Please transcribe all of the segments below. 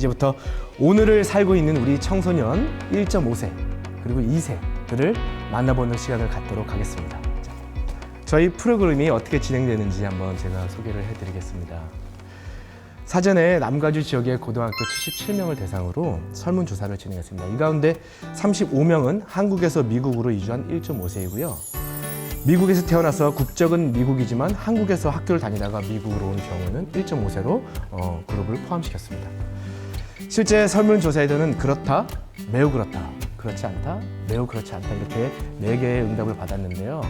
이제부터 오늘을 살고 있는 우리 청소년 1.5세 그리고 2세들을 만나보는 시간을 갖도록 하겠습니다. 자, 저희 프로그램이 어떻게 진행되는지 한번 제가 소개를 해드리겠습니다. 사전에 남가주 지역의 고등학교 77명을 대상으로 설문조사를 진행했습니다. 이 가운데 35명은 한국에서 미국으로 이주한 1.5세이고요. 미국에서 태어나서 국적은 미국이지만 한국에서 학교를 다니다가 미국으로 온 경우는 1.5세로 그룹을 포함시켰습니다. 실제 설문조사에서는 그렇다, 매우 그렇다, 그렇지 않다, 매우 그렇지 않다 이렇게 4개의 응답을 받았는데요.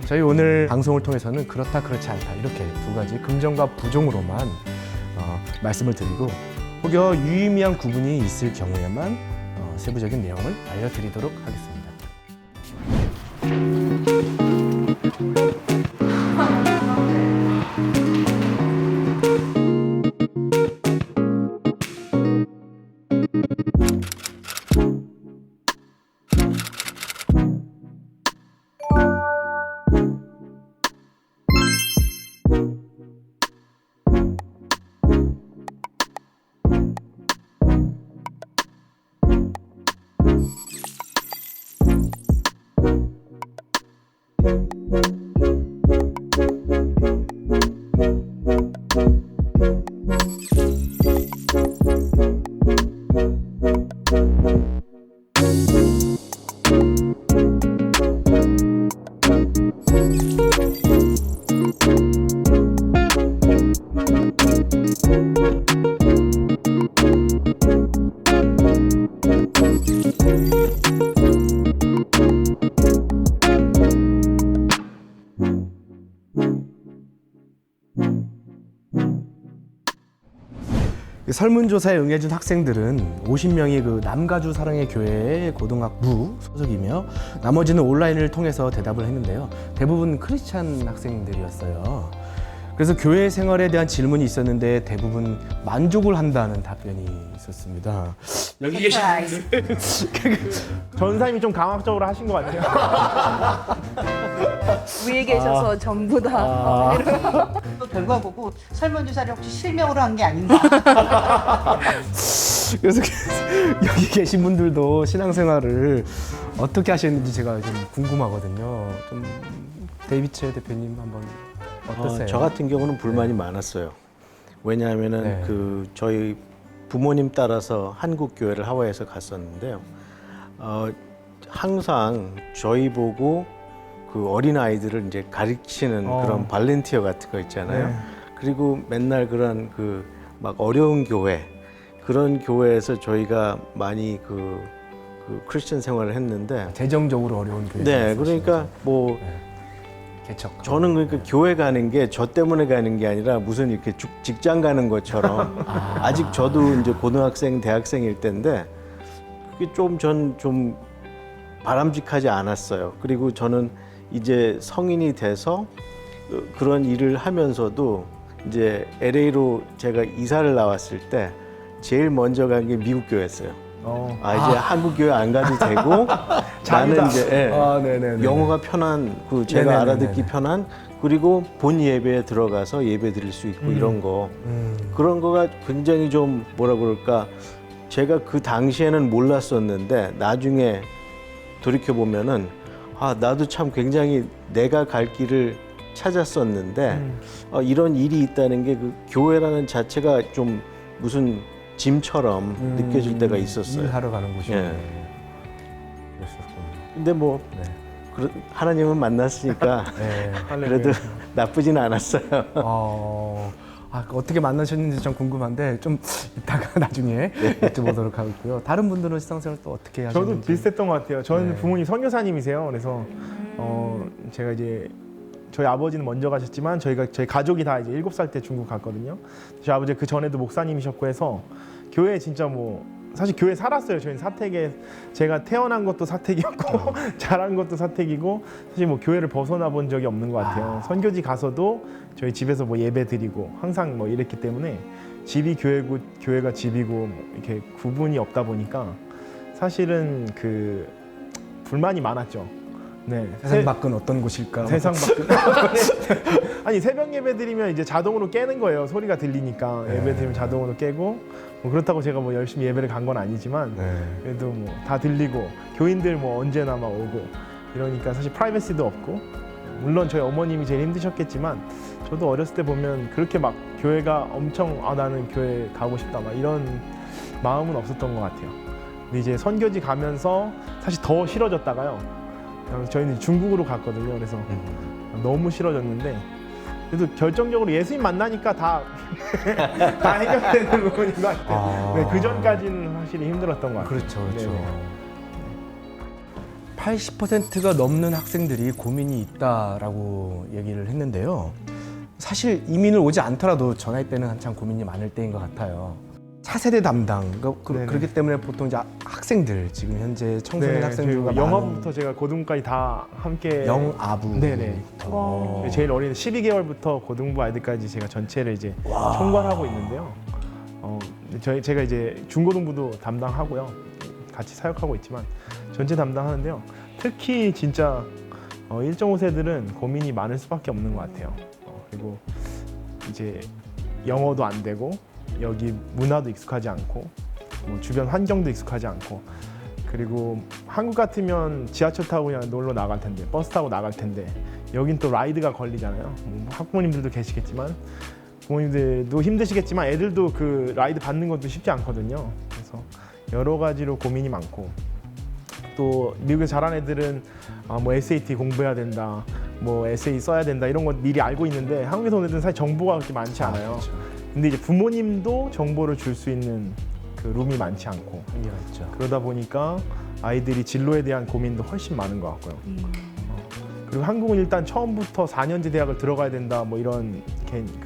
저희 오늘 방송을 통해서는 그렇다, 그렇지 않다 이렇게 2가지 긍정과 부정으로만 말씀을 드리고 혹여 유의미한 구분이 있을 경우에만 세부적인 내용을 알려드리도록 하겠습니다. 설문조사에 응해준 학생들은 50명이 그 남가주 사랑의 교회의 고등학부 소속이며 나머지는 온라인을 통해서 대답을 했는데요. 대부분 크리스찬 학생들이었어요. 그래서 교회 생활에 대한 질문이 있었는데 대부분 만족을 한다는 답변이 있었습니다. 여기 계신 분들 전사님이 좀 강압적으로 하신 것 같아요. 위에 계셔서 전부 다 또 결과 보고 설문조사를 혹시 실명으로 한 게 아닌가? 그래서 여기 계신 분들도 신앙생활을 어떻게 하셨는지 제가 좀 궁금하거든요. 좀 데이비체 대표님 한번 어떠세요? 저 같은 경우는 불만이 많았어요. 왜냐하면은 네. 저희 부모님 따라서 한국 교회를 하와이에서 갔었는데요. 항상 저희 보고 그 어린 아이들을 이제 가르치는 그런 발렌티어 같은 거 있잖아요. 네. 그리고 맨날 그런 그 막 어려운 교회 그런 교회에서 저희가 많이 그 크리스천 생활을 했는데 재정적으로 어려운 교회. 네, 그러니까 뭐 개척. 저는 그러니까 교회 가는 게 저 때문에 가는 게 아니라 무슨 이렇게 직장 가는 것처럼 아직 저도 이제 고등학생, 대학생일 때인데 그게 좀 바람직하지 않았어요. 그리고 저는 이제 성인이 돼서 그런 일을 하면서도 이제 LA로 제가 이사를 나왔을 때 제일 먼저 간 게 미국 교회였어요. 이제 한국 교회 안 가도 되고 나는 이제 네네네. 영어가 편한 제가 네네네네. 알아듣기 편한 그리고 본 예배에 들어가서 예배 드릴 수 있고 이런 거 그런 거가 굉장히 좀 뭐라 그럴까 제가 그 당시에는 몰랐었는데 나중에 돌이켜 보면은 나도 참 굉장히 내가 갈 길을 찾았었는데 이런 일이 있다는 게 그 교회라는 자체가 좀 무슨 짐처럼 느껴질 때가 있었어요. 일하러 가는 곳이요. 예. 그랬었군요. 근데 뭐 네. 하나님은 만났으니까 네. 그래도 나쁘진 않았어요. 어떻게 만나셨는지 좀 궁금한데 좀 이따가 나중에 여쭤보도록 하고요. 다른 분들은 신앙생활 또 어떻게 하셨는지. 저도 비슷했던 것 같아요. 저는 네. 부모님 선교사님이세요. 그래서 제가 이제 저희 아버지는 먼저 가셨지만 저희 가족이 다 이제 7살 때 중국 갔거든요. 저희 아버지 그 전에도 목사님이셨고 해서 교회 진짜 뭐 사실 교회 살았어요. 저희는 사택에 제가 태어난 것도 사택이었고 자란 것도 사택이고 사실 뭐 교회를 벗어나 본 적이 없는 것 같아요. 선교지 가서도 저희 집에서 뭐 예배 드리고 항상 뭐 이랬기 때문에 집이 교회고 교회가 집이고 뭐 이렇게 구분이 없다 보니까 사실은 그 불만이 많았죠. 네. 세상 밖은 어떤 곳일까? 세상 밖은 아니 새벽 예배 드리면 이제 자동으로 깨는 거예요. 소리가 들리니까 예배 드리면 자동으로 깨고 뭐 그렇다고 제가 뭐 열심히 예배를 간 건 아니지만 네. 그래도 뭐 다 들리고 교인들 뭐 언제나 막 오고 이러니까 사실 프라이버시도 없고 물론 저희 어머님이 제일 힘드셨겠지만 저도 어렸을 때 보면 그렇게 막 교회가 엄청 나는 교회 가고 싶다 막 이런 마음은 없었던 것 같아요. 근데 이제 선교지 가면서 사실 더 싫어졌다가요. 저희는 중국으로 갔거든요. 그래서 너무 싫어졌는데 그래도 결정적으로 예수님 만나니까 다 해결되는 부분인 것 같아요. 네, 그 전까지는 확실히 힘들었던 것 같아요. 그렇죠, 그렇죠. 네네. 80%가 넘는 학생들이 고민이 있다라고 얘기를 했는데요. 사실 이민을 오지 않더라도 저 나이 때는 한참 고민이 많을 때인 것 같아요. 차세대 담당, 네네. 그렇기 때문에 보통 이제 학생들, 지금 현재 청소년 네, 학생들과 저희가 영어부터 제가 고등부까지 다 함께 영아부. 네네. 어. 제일 어린 12개월부터 고등부 아이들까지 제가 전체를 이제 총괄하고 있는데요. 제가 이제 중고등부도 담당하고요. 같이 사역하고 있지만 전체 담당하는데요. 특히 진짜 1.5세들은 고민이 많을 수밖에 없는 것 같아요. 그리고 이제 영어도 안 되고 여기 문화도 익숙하지 않고 뭐 주변 환경도 익숙하지 않고 그리고 한국 같으면 지하철 타고 그냥 놀러 나갈 텐데 버스 타고 나갈 텐데 여긴 또 라이드가 걸리잖아요. 뭐 학부모님들도 계시겠지만 부모님들도 힘드시겠지만 애들도 그 라이드 받는 것도 쉽지 않거든요. 그래서 여러 가지로 고민이 많고 또 미국에 자란 애들은 뭐 SAT 공부해야 된다, 뭐 에세이 써야 된다 이런 거 미리 알고 있는데 한국에서 온 애들은 사실 정보가 그렇게 많지 않아요. 그렇죠. 근데 이제 부모님도 정보를 줄 수 있는 그 룸이 많지 않고 한계가 있죠. 그러다 보니까 아이들이 진로에 대한 고민도 훨씬 많은 것 같고요. 그리고 한국은 일단 처음부터 4년제 대학을 들어가야 된다 뭐 이런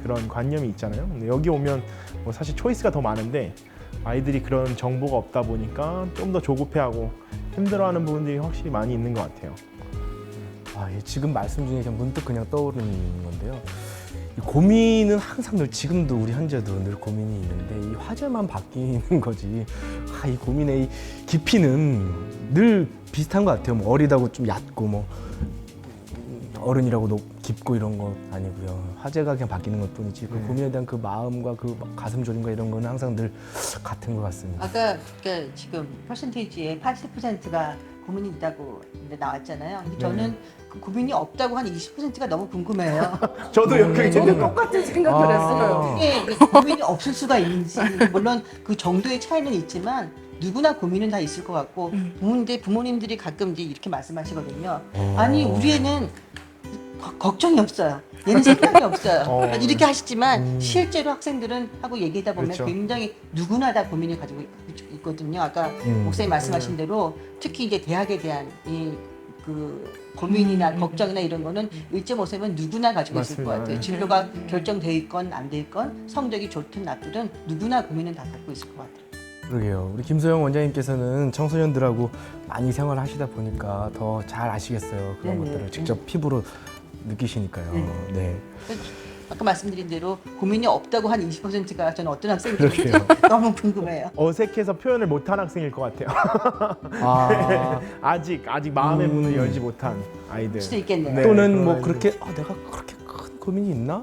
그런 관념이 있잖아요. 근데 여기 오면 뭐 사실 초이스가 더 많은데 아이들이 그런 정보가 없다 보니까 좀 더 조급해하고 힘들어하는 부분들이 확실히 많이 있는 것 같아요. 예, 지금 말씀 중에 그냥 문득 그냥 떠오르는 건데요. 이 고민은 항상 늘 지금도 우리 현재도 늘 고민이 있는데 이 화제만 바뀌는 거지. 이 고민의 이 깊이는 늘 비슷한 것 같아요. 뭐 어리다고 좀 얕고 뭐 어른이라고 깊고 이런 거 아니고요. 화제가 그냥 바뀌는 것뿐이지 그 고민에 대한 그 마음과 그 가슴 졸임과 이런 거는 항상 늘 같은 것 같습니다. 아까 그러니까 지금 퍼센테이지에 80%가 고민이 있다고 나왔잖아요. 근데 저는 그 고민이 없다고 한 20%가 너무 궁금해요. 저도 여기 저도 똑같은 생각을 아. 했어요. 이게 고민이 없을 수가 있는지 물론 그 정도의 차이는 있지만 누구나 고민은 다 있을 것 같고 부모님들이 가끔 이제 이렇게 말씀하시거든요. 아니 우리 애는 걱정이 없어요. 얘는 생각이 없어요. 이렇게 하시지만 실제로 학생들은 하고 얘기하다 보면 그렇죠. 굉장히 누구나 다 고민을 가지고 있거든요. 아까 목사님 말씀하신 대로 특히 이제 대학에 대한 그 고민이나 걱정이나 이런 거는 1.5세면 누구나 가지고 있을 것 맞습니다. 같아요. 진로가 결정돼 있건 안 돼 있건 성적이 좋든 나쁘든 누구나 고민은 다 갖고 있을 것 같아요. 그러게요. 우리 김소영 원장님께서는 청소년들하고 많이 생활하시다 보니까 더 잘 아시겠어요. 그런 네네. 것들을 직접 피부로 느끼시니까요. 네. 아까 말씀드린 대로 고민이 없다고 한 20%가 저는 어떤 학생들인지 그러게요. 너무 궁금해요. 어색해서 표현을 못한 학생일 것 같아요. 아직 마음의 문을 열지 못한 아이들. 수도 있겠네요. 네, 또는 그런 뭐 아이들. 그렇게 내가 그렇게 큰 고민이 있나?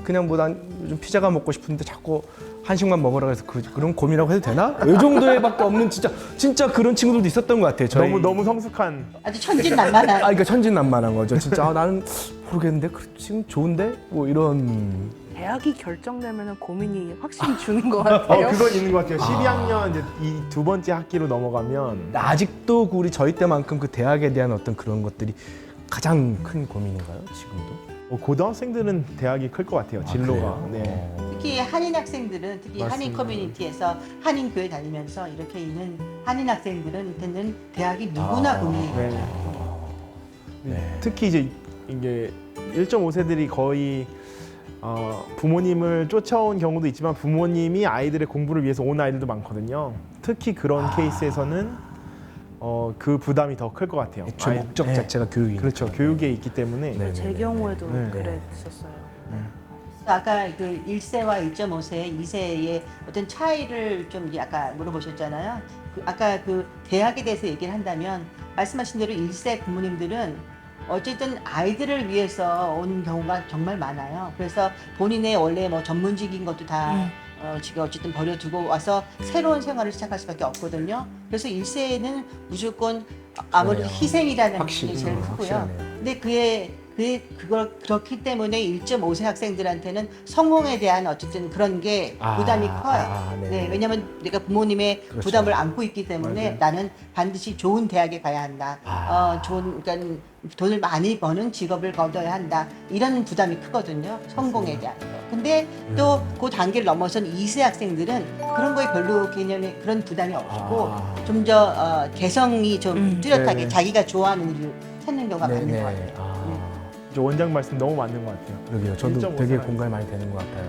그냥 뭐 난 요즘 피자가 먹고 싶은데 자꾸 한식만 먹으라고 해서 그런 고민이라고 해도 되나? 이 정도에밖에 없는 진짜 그런 친구들도 있었던 것 같아요. 저희. 너무 성숙한. 아주 천진난만한. 그러니까 천진난만한 거죠. 진짜 나는 모르겠는데 지금 좋은데 뭐 이런. 대학이 결정되면 고민이 확실히 주는 것 같아요. 그건 있는 것 같아요. 12학년 이제 이 두 번째 학기로 넘어가면 아직도 우리 저희 때만큼 그 대학에 대한 어떤 그런 것들이 가장 큰 고민인가요? 지금도? 고등학생들은 대학이 클 것 같아요. 진로가. 그래요? 네. 특히 한인 학생들은 특히 한인 맞습니다. 커뮤니티에서 한인 교회 다니면서 이렇게 있는 한인 학생들은 대학이 누구나 고민이에요. 네. 네. 특히 이제 이게 1.5세들이 거의 부모님을 쫓아온 경우도 있지만 부모님이 아이들의 공부를 위해서 온 아이들도 많거든요. 특히 그런 케이스에서는 그 부담이 더 클 것 같아요. 애초에 목적 네. 자체가 교육이니까. 그렇죠. 교육에 있기 때문에. 네. 제 경우에도 네. 그랬었어요. 아까 그 1세와 1.5세, 2세의 어떤 차이를 좀 이제 아까 물어보셨잖아요. 아까 그 대학에 대해서 얘기를 한다면 말씀하신 대로 1세 부모님들은 어쨌든 아이들을 위해서 온 경우가 정말 많아요. 그래서 본인의 원래 뭐 전문직인 것도 다 지금 어쨌든 버려두고 와서 새로운 생활을 시작할 수밖에 없거든요. 그래서 1세는 무조건 아무래도 그러네요. 희생이라는 확실히, 게 제일 크고요. 확실하네요. 근데 그걸 그렇기 때문에 1.5세 학생들한테는 성공에 대한 어쨌든 그런 게 부담이 커요. 네. 네, 왜냐하면 내가 부모님의 그렇죠. 부담을 안고 있기 때문에 맞아요. 나는 반드시 좋은 대학에 가야 한다. 좋은 그러니까 돈을 많이 버는 직업을 거둬야 한다. 이런 부담이 크거든요. 성공에 대한 거. 근데 또 그 단계를 넘어선 2세 학생들은 그런 거에 별로 개념이 그런 부담이 없고 좀 더 개성이 좀 뚜렷하게 네네. 자기가 좋아하는 일을 찾는 경우가 많은 것 네. 같아요. 저 원장 말씀 너무 맞는 것 같아요. 그러게요. 저도 1.5 되게 세가 공감이 많이 되는 것 같아요.